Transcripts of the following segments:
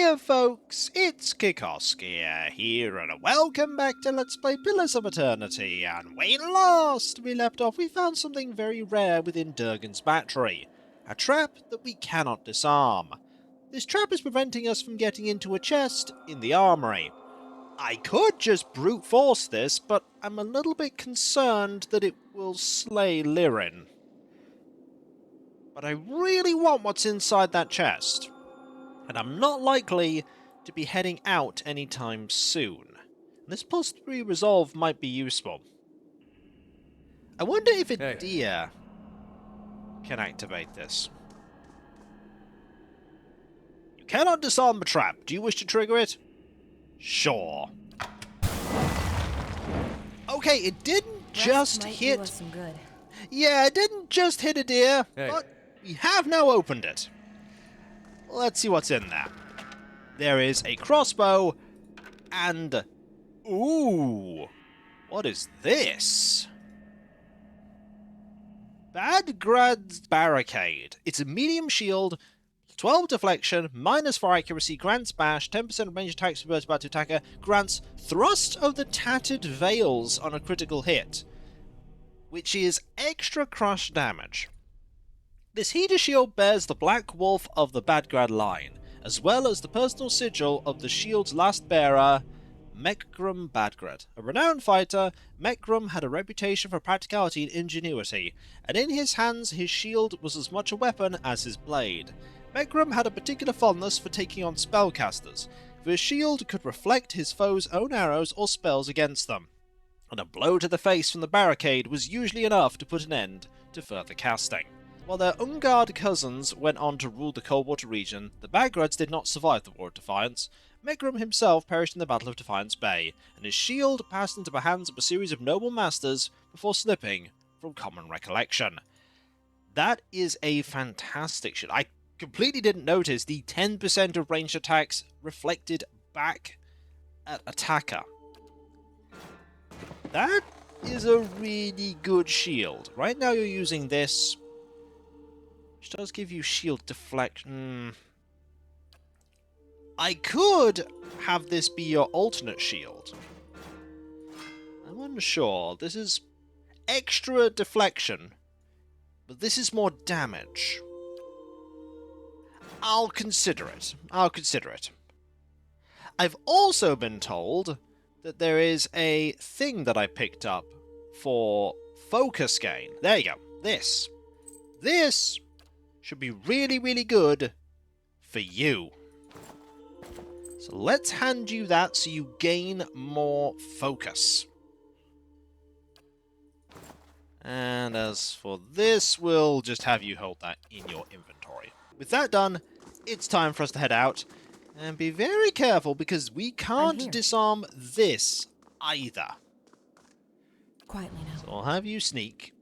Hiya folks, it's Kikoskia here, and welcome back to Let's Play Pillars of Eternity, and when last we left off we found something very rare within Durgan's battery, a trap that we cannot disarm. This trap is preventing us from getting into a chest in the Armory. I could just brute force this, but I'm a little bit concerned that it will slay Lirin. But I really want what's inside that chest. And I'm not likely to be heading out anytime soon. This +3 resolve might be useful. I wonder if Edér can activate this. You cannot disarm the trap. Do you wish to trigger it? Sure. Okay, it didn't just hit... do us some good. Yeah, it didn't just hit Edér, but we have now opened it. Let's see what's in there. There is a crossbow, and... Ooh! What is this? Badgrad's Barricade. It's a medium shield, 12 deflection, -4 accuracy, grants bash, 10% range attacks for about to attacker, grants thrust of the tattered veils on a critical hit, which is extra crush damage. This heater shield bears the Black Wolf of the Badgrad line, as well as the personal sigil of the shield's last bearer, Mekgrum Badgrad. A renowned fighter, Mekgrum had a reputation for practicality and ingenuity, and in his hands his shield was as much a weapon as his blade. Mekgrum had a particular fondness for taking on spellcasters, for his shield could reflect his foes' own arrows or spells against them, and a blow to the face from the barricade was usually enough to put an end to further casting. While their Ungard cousins went on to rule the Coldwater region, the Baggrads did not survive the War of Defiance. Mekgrum himself perished in the Battle of Defiance Bay, and his shield passed into the hands of a series of noble masters before slipping from common recollection. That is a fantastic shield. I completely didn't notice the 10% of ranged attacks reflected back at attacker. That is a really good shield. Right now you're using this, which does give you shield deflection. I could have this be your alternate shield. I'm unsure. This is extra deflection, but this is more damage. I'll consider it. I'll consider it. I've also been told that there is a thing that I picked up for focus gain. There you go. This. This should be really, really good for you. So let's hand you that so you gain more focus. And as for this, we'll just have you hold that in your inventory. With that done, it's time for us to head out. And be very careful, because we can't disarm this either. Quietly now. So I'll have you sneak.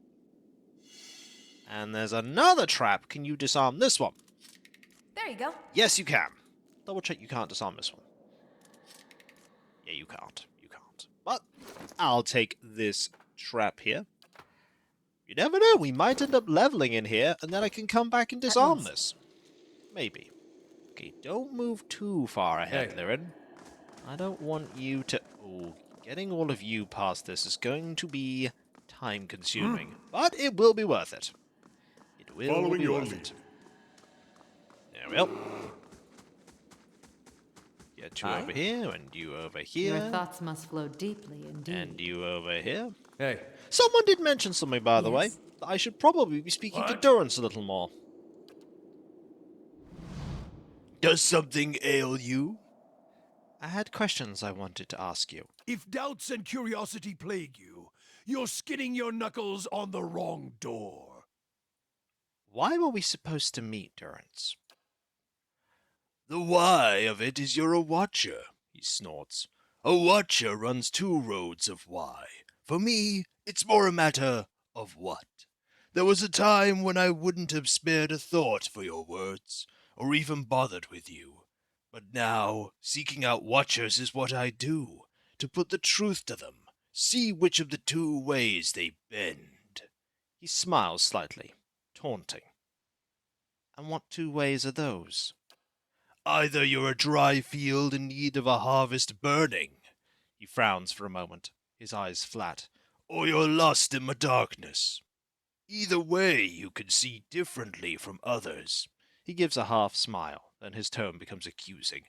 And there's another trap. Can you disarm this one? There you go. Yes, you can. Double check you can't disarm this one. Yeah, you can't. You can't. But I'll take this trap here. You never know. We might end up leveling in here, and then I can come back and disarm this. Maybe. Okay, don't move too far ahead, Lirin. I don't want you to... Oh, getting all of you past this is going to be time-consuming. But it will be worth it. It will be worth it. There we go. Get you over here, and you over here. Your thoughts must flow deeply indeed. And you over here. Hey. Someone did mention something, by the way. That I should probably be speaking to Durance a little more. Does something ail you? I had questions I wanted to ask you. If doubts and curiosity plague you, you're skinning your knuckles on the wrong door. Why were we supposed to meet, Durance? The why of it is you're a watcher, he snorts. A watcher runs two roads of why. For me, it's more a matter of what. There was a time when I wouldn't have spared a thought for your words, or even bothered with you. But now, seeking out watchers is what I do, to put the truth to them, see which of the two ways they bend. He smiles slightly, taunting. And what two ways are those? Either you're a dry field in need of a harvest burning, he frowns for a moment, his eyes flat, or you're lost in the darkness. Either way, you can see differently from others. He gives a half smile, then his tone becomes accusing.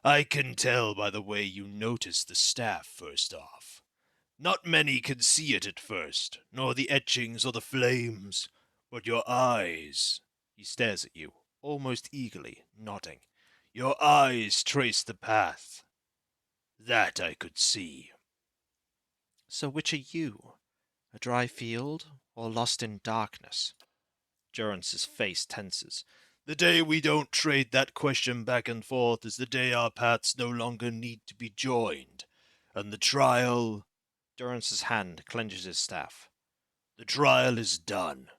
I can tell by the way you notice the staff first off. Not many can see it at first, nor the etchings or the flames, but your eyes. He stares at you, almost eagerly, nodding. Your eyes trace the path. That I could see. So which are you? A dry field, or lost in darkness? Durance's face tenses. The day we don't trade that question back and forth is the day our paths no longer need to be joined. And the trial... Durance's hand clenches his staff. The trial is done.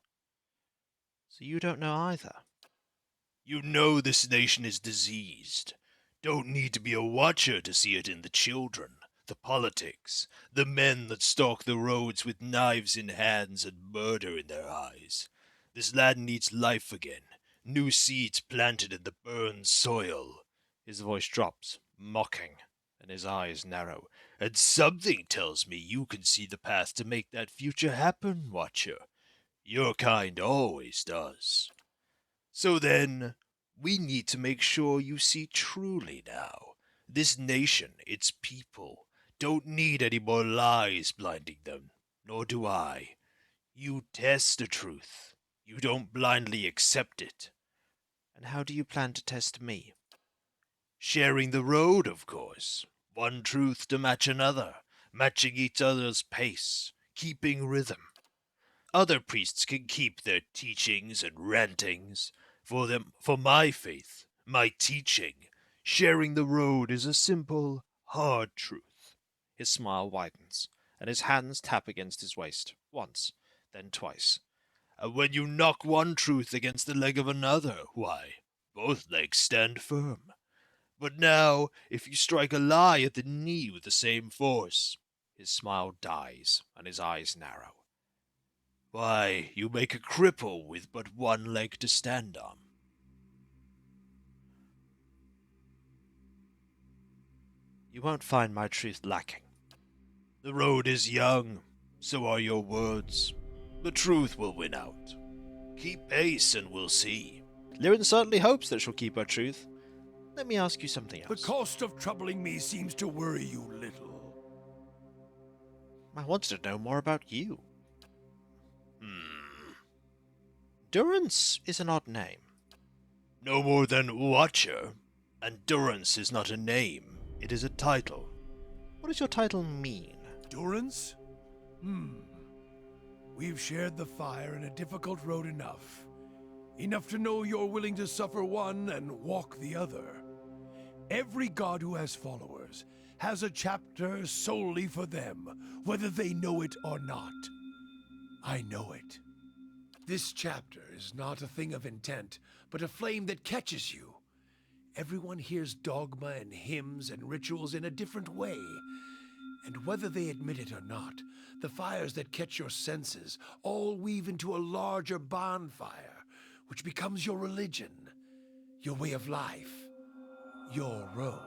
So you don't know either? You know this nation is diseased. Don't need to be a watcher to see it in the children, the politics, the men that stalk the roads with knives in hands and murder in their eyes. This land needs life again, new seeds planted in the burned soil. His voice drops, mocking, and his eyes narrow. And something tells me you can see the path to make that future happen, Watcher. Your kind always does. So then, we need to make sure you see truly now. This nation, its people, don't need any more lies blinding them, nor do I. You test the truth. You don't blindly accept it. And how do you plan to test me? Sharing the road, of course. One truth to match another, matching each other's pace, keeping rhythm. Other priests can keep their teachings and rantings. For my faith, my teaching, sharing the road is a simple, hard truth. His smile widens, and his hands tap against his waist, once, then twice. And when you knock one truth against the leg of another, why, both legs stand firm. But now, if you strike a lie at the knee with the same force, his smile dies, and his eyes narrow. Why, you make a cripple with but one leg to stand on. You won't find my truth lacking. The road is young, so are your words. The truth will win out. Keep pace and we'll see. Liren certainly hopes that she'll keep her truth. Let me ask you something else. The cost of troubling me seems to worry you little. I wanted to know more about you. Durance is an odd name. No more than Watcher. And Durance is not a name, it is a title. What does your title mean? Durance? We've shared the fire and a difficult road enough. Enough to know you're willing to suffer one and walk the other. Every god who has followers has a chapter solely for them, whether they know it or not. I know it. This chapter is not a thing of intent, but a flame that catches you. Everyone hears dogma and hymns and rituals in a different way. And whether they admit it or not, the fires that catch your senses all weave into a larger bonfire, which becomes your religion, your way of life, your road.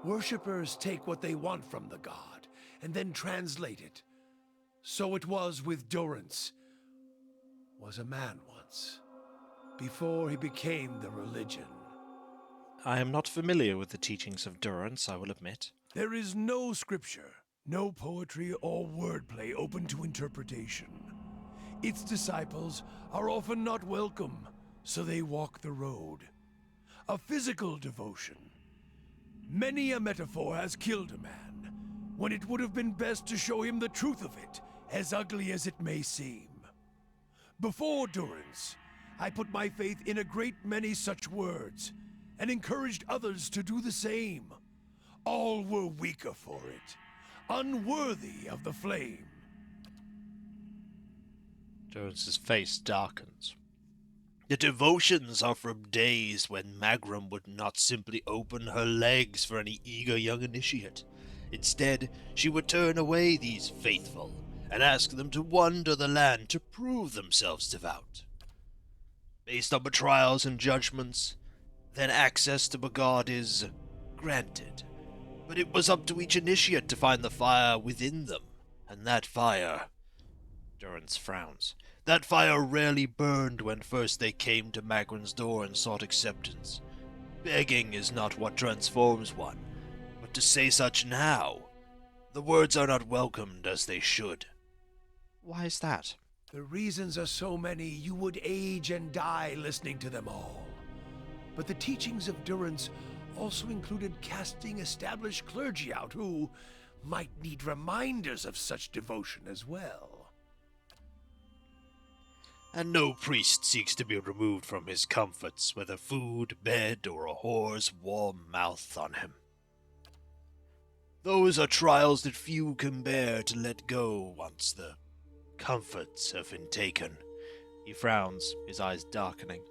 Worshippers take what they want from the god, and then translate it. So it was with Durance. Was a man once, before he became the religion. I am not familiar with the teachings of Durance, I will admit. There is no scripture, no poetry or wordplay open to interpretation. Its disciples are often not welcome, so they walk the road. A physical devotion. Many a metaphor has killed a man, when it would have been best to show him the truth of it, as ugly as it may seem. Before Durance, I put my faith in a great many such words, and encouraged others to do the same. All were weaker for it, unworthy of the flame. Durance's face darkens. The devotions are from days when Magram would not simply open her legs for any eager young initiate. Instead, she would turn away these faithful and ask them to wander the land to prove themselves devout. Based on the trials and judgments, then access to Begod is granted. But it was up to each initiate to find the fire within them, and that fire... Durance frowns. That fire rarely burned when first they came to Magran's door and sought acceptance. Begging is not what transforms one, but to say such now, the words are not welcomed as they should. Why is that? The reasons are so many you would age and die listening to them all. But the teachings of Durance also included casting established clergy out who might need reminders of such devotion as well. And no priest seeks to be removed from his comforts, whether food, bed, or a whore's warm mouth on him. Those are trials that few can bear to let go once the comforts have been taken. He frowns, his eyes darkening.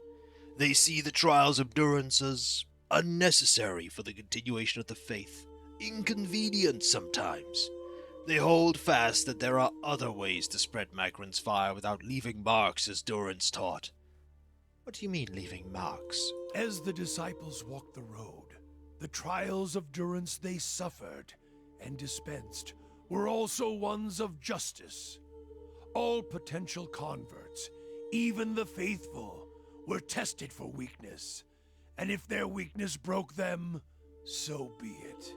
They see the trials of Durance as unnecessary for the continuation of the faith, inconvenient sometimes. They hold fast that there are other ways to spread Magran's fire without leaving marks as Durance taught. What do you mean, leaving marks? As the disciples walked the road, the trials of Durance they suffered and dispensed were also ones of justice. All potential converts, even the faithful, were tested for weakness, and if their weakness broke them, so be it.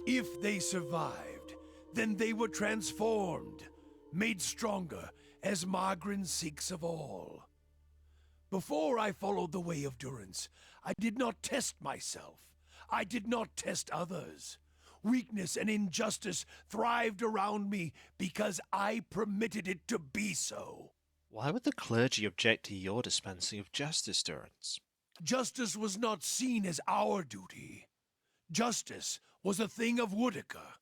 If they survived, then they were transformed, made stronger as Magran seeks of all. Before I followed the way of Durance, I did not test myself. I did not test others. Weakness and injustice thrived around me because I permitted it to be so. Why would the clergy object to your dispensing of justice, Durance? Justice was not seen as our duty. Justice was a thing of Woodica.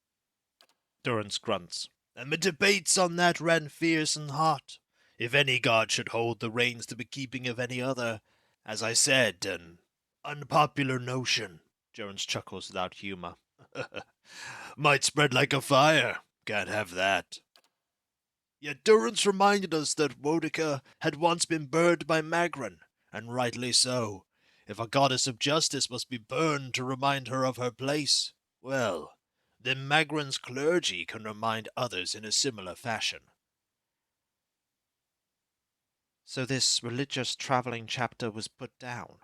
Durance grunts. And the debates on that ran fierce and hot. If any god should hold the reins to the keeping of any other, as I said, an unpopular notion. Durance chuckles without humor. Might spread like a fire. Can't have that. Yet Durance reminded us that Woodica had once been burned by Magran, and rightly so. If a goddess of justice must be burned to remind her of her place, well, then Magran's clergy can remind others in a similar fashion. So this religious traveling chapter was put down?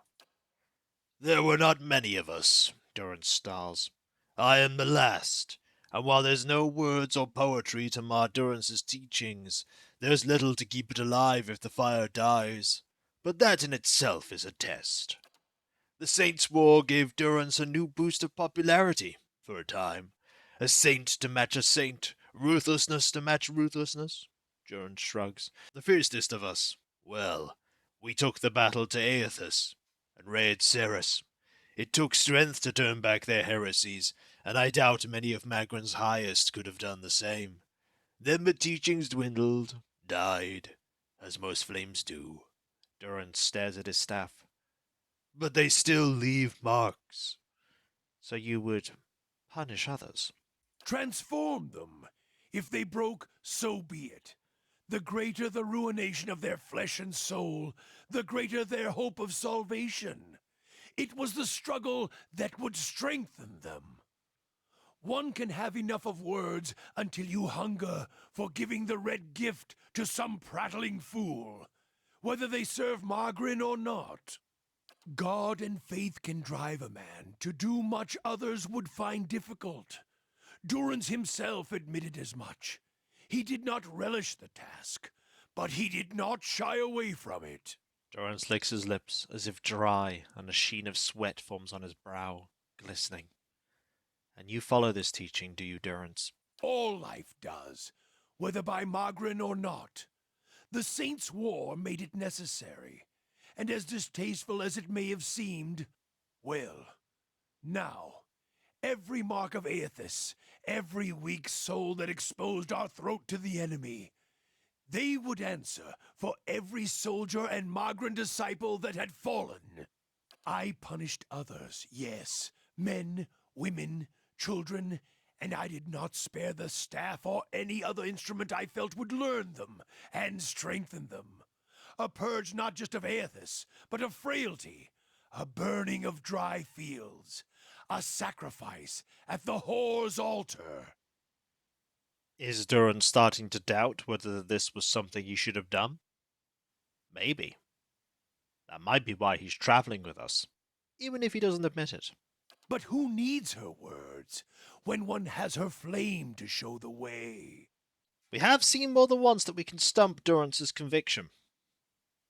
There were not many of us, Durance snarls. I am the last, and while there's no words or poetry to mar Durance's teachings, there's little to keep it alive if the fire dies. But that in itself is a test. The Saints' War gave Durance a new boost of popularity, for a time. A saint to match a saint, ruthlessness to match ruthlessness. Durance shrugs. The fiercest of us, well, we took the battle to Aethys, and raid Ceres. It took strength to turn back their heresies, and I doubt many of Magran's highest could have done the same. Then the teachings dwindled, died, as most flames do. Durance stares at his staff. But they still leave marks. So you would punish others? Transform them. If they broke, so be it. The greater the ruination of their flesh and soul, the greater their hope of salvation. It was the struggle that would strengthen them. One can have enough of words until you hunger for giving the red gift to some prattling fool, whether they serve Magran or not. God and faith can drive a man to do much others would find difficult. Durance himself admitted as much. He did not relish the task, but he did not shy away from it. Durance licks his lips as if dry, and a sheen of sweat forms on his brow, glistening. And you follow this teaching, do you, Durance? All life does, whether by Magran or not. The Saints' War made it necessary, and as distasteful as it may have seemed, well, now, every mark of Aethys, every weak soul that exposed our throat to the enemy, they would answer for every soldier and Magran disciple that had fallen. I punished others, yes, men, women, children, and I did not spare the staff or any other instrument I felt would learn them and strengthen them. A purge not just of Aethys, but of frailty, A burning of dry fields. A sacrifice at the whore's altar. Is Durance starting to doubt whether this was something he should have done? Maybe. That might be why he's traveling with us, even if he doesn't admit it. But who needs her words when one has her flame to show the way? We have seen more than once that we can stump Durance's conviction.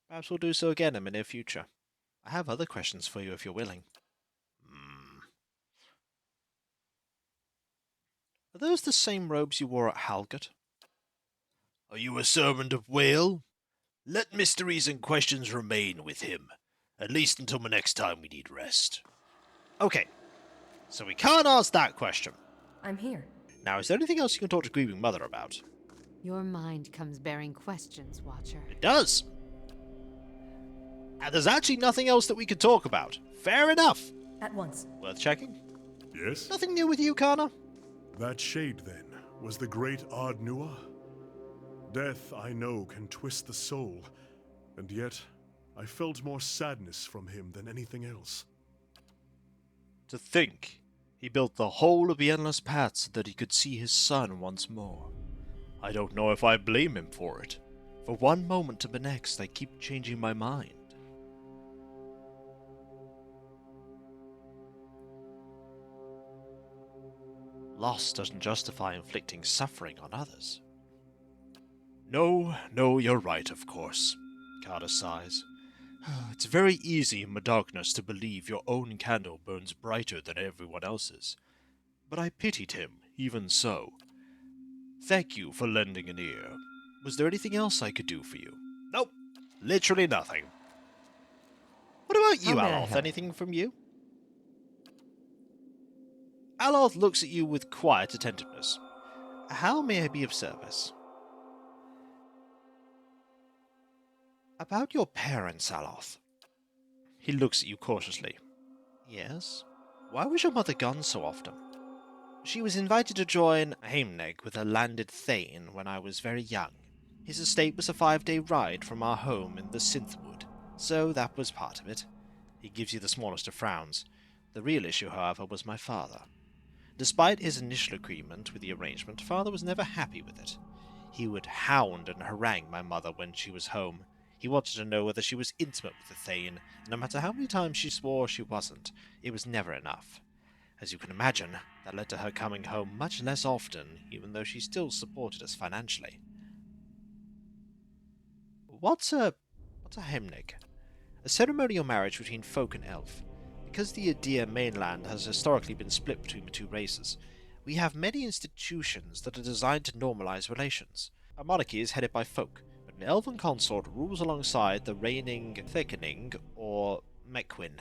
Perhaps we'll do so again in the near future. I have other questions for you if you're willing. Are those the same robes you wore at Halgate? Are you a servant of Whale? Let mysteries and questions remain with him, at least until the next time we need rest. Okay, so we can't ask that question. I'm here. Now, is there anything else you can talk to Grieving Mother about? Your mind comes bearing questions, Watcher. It does. And there's actually nothing else that we could talk about. Fair enough. At once. Worth checking. Yes? Nothing new with you, Kana? That shade, then, was the great Ardnua? Death, I know, can twist the soul, and yet I felt more sadness from him than anything else. To think he built the whole of the Endless Path so that he could see his son once more. I don't know if I blame him for it. For one moment to the next, I keep changing my mind. Loss doesn't justify inflicting suffering on others. No, you're right, of course, Carter sighs. It's very easy in the darkness to believe your own candle burns brighter than everyone else's. But I pitied him, even so. Thank you for lending an ear. Was there anything else I could do for you? Nope, literally nothing. What about you, How may I Aloth? help? Anything from you? Aloth looks at you with quiet attentiveness. How may I be of service? About your parents, Aloth. He looks at you cautiously. Yes? Why was your mother gone so often? She was invited to join Heimneg with a landed Thane when I was very young. His estate was a 5-day ride from our home in the Synthwood, so that was part of it. He gives you the smallest of frowns. The real issue, however, was my father. Despite his initial agreement with the arrangement, father was never happy with it. He would hound and harangue my mother when she was home. He wanted to know whether she was intimate with the Thane, and no matter how many times she swore she wasn't, it was never enough. As you can imagine, that led to her coming home much less often, even though she still supported us financially. What's a Heimnig? A ceremonial marriage between folk and elf. Because the Edér mainland has historically been split between the two races, we have many institutions that are designed to normalize relations. Our monarchy is headed by folk, but an elven consort rules alongside the reigning Thickening or Mequin.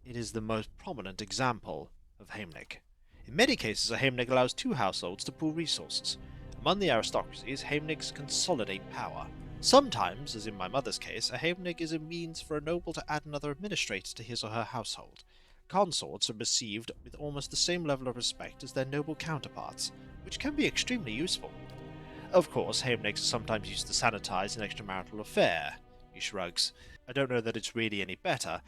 It is the most prominent example of Heimnig. In many cases, a Heimnig allows two households to pool resources. Among the aristocracies, Heimnigs consolidate power. Sometimes, as in my mother's case, a Heimnig is a means for a noble to add another administrator to his or her household. Consorts are received with almost the same level of respect as their noble counterparts, which can be extremely useful. Of course, Heimnigs are sometimes used to sanitize an extramarital affair. He shrugs. I don't know that it's really any better,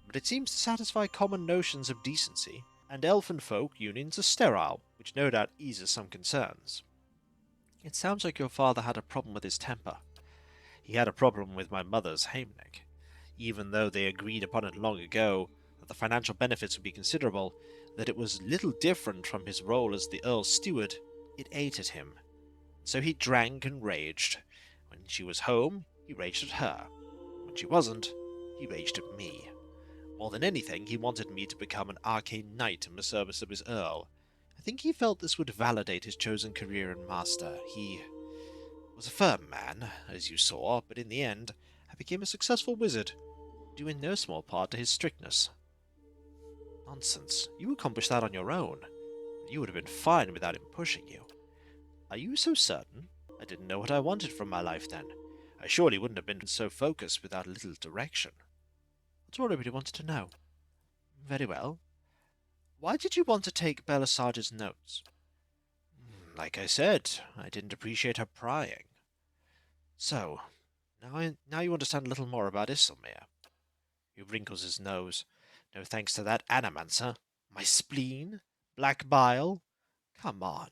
but it seems to satisfy common notions of decency, and elfin folk unions are sterile, which no doubt eases some concerns. It sounds like your father had a problem with his temper. He had a problem with my mother's Heimnig. Even though they agreed upon it long ago, that the financial benefits would be considerable, that it was little different from his role as the Earl's steward, it ate at him. So he drank and raged. When she was home, he raged at her. When she wasn't, he raged at me. More than anything, he wanted me to become an arcane knight in the service of his Earl. I think he felt this would validate his chosen career and master. He was a firm man, as you saw, but in the end, I became a successful wizard, due in no small part to his strictness. Nonsense. You accomplished that on your own. You would have been fine without him pushing you. Are you so certain? I didn't know what I wanted from my life then. I surely wouldn't have been so focused without a little direction. That's all I really wanted to know. Very well. Why did you want to take Belisarge's notes? Like I said, I didn't appreciate her prying. So, now you understand a little more about Isilmir. He wrinkles his nose. No thanks to that animancer. My spleen? Black bile? Come on.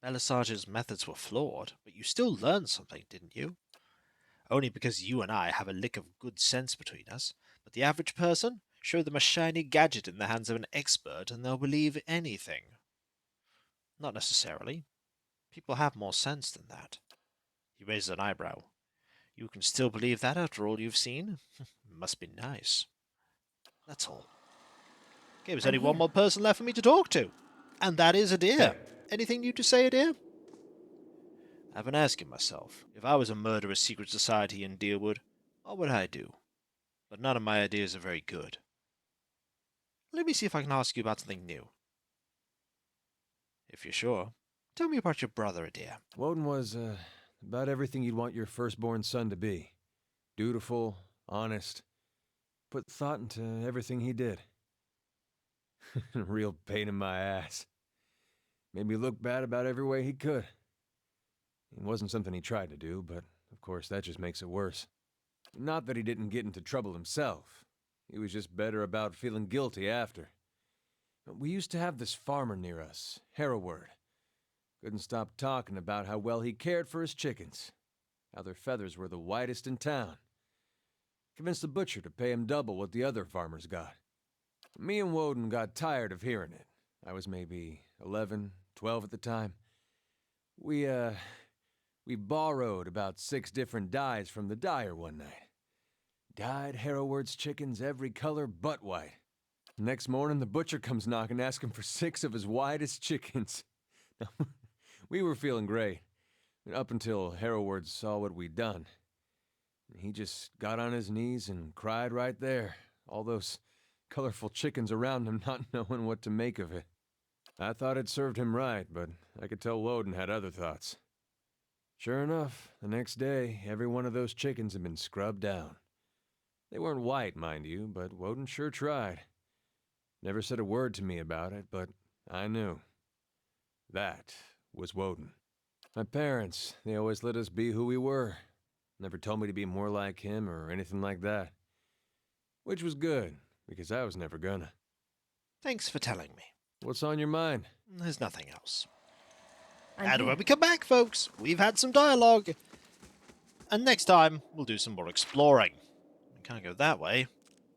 Belisarge's methods were flawed, but you still learned something, didn't you? Only because you and I have a lick of good sense between us, but the average person? Show them a shiny gadget in the hands of an expert and they'll believe anything. Not necessarily. People have more sense than that. He raises an eyebrow. You can still believe that after all you've seen? Must be nice. That's all. Okay, there's only one more person left for me to talk to. And that is Edér. Hey. Anything new to say, Edér? I've been asking myself, if I was a murderous secret society in Deerwood, what would I do? But none of my ideas are very good. Let me see if I can ask you about something new. If you're sure, tell me about your brother, Edér. Woden was, about everything you'd want your firstborn son to be. Dutiful, honest, put thought into everything he did. Real pain in my ass. Made me look bad about every way he could. It wasn't something he tried to do, but of course that just makes it worse. Not that he didn't get into trouble himself. He was just better about feeling guilty after. We used to have this farmer near us, Hereward. Couldn't stop talking about how well he cared for his chickens. How their feathers were the whitest in town. Convinced the butcher to pay him double what the other farmers got. Me and Woden got tired of hearing it. I was maybe 11, 12 at the time. We borrowed about 6 different dyes from the dyer one night. Dyed Hereward's chickens every color but white. Next morning, the butcher comes knocking, asking for 6 of his whitest chickens. We were feeling great, up until Hereward saw what we'd done. He just got on his knees and cried right there, all those colorful chickens around him not knowing what to make of it. I thought it served him right, but I could tell Woden had other thoughts. Sure enough, the next day, every one of those chickens had been scrubbed down. They weren't white, mind you, but Woden sure tried. Never said a word to me about it, but I knew. That was Woden. My parents, they always let us be who we were. Never told me to be more like him or anything like that. Which was good, because I was never gonna. Thanks for telling me. What's on your mind? There's nothing else. I'm And here. when we come back, folks, we've had some dialogue. And next time, we'll do some more exploring. We can't go that way.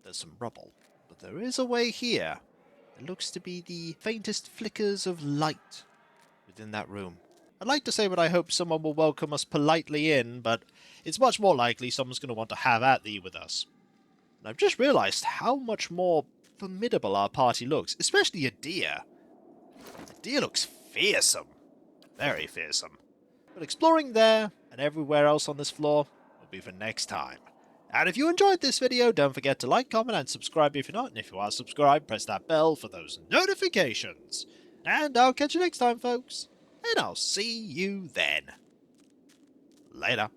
There's some rubble. But there is a way here. It looks to be the faintest flickers of light within that room. I'd like to say that I hope someone will welcome us politely in, but it's much more likely someone's going to want to have at thee with us. And I've just realised how much more formidable our party looks, especially Edér. Edér looks fearsome. Very fearsome. But exploring there and everywhere else on this floor will be for next time. And if you enjoyed this video, don't forget to like, comment, and subscribe if you're not. And if you are subscribed, press that bell for those notifications. And I'll catch you next time, folks. And I'll see you then. Later.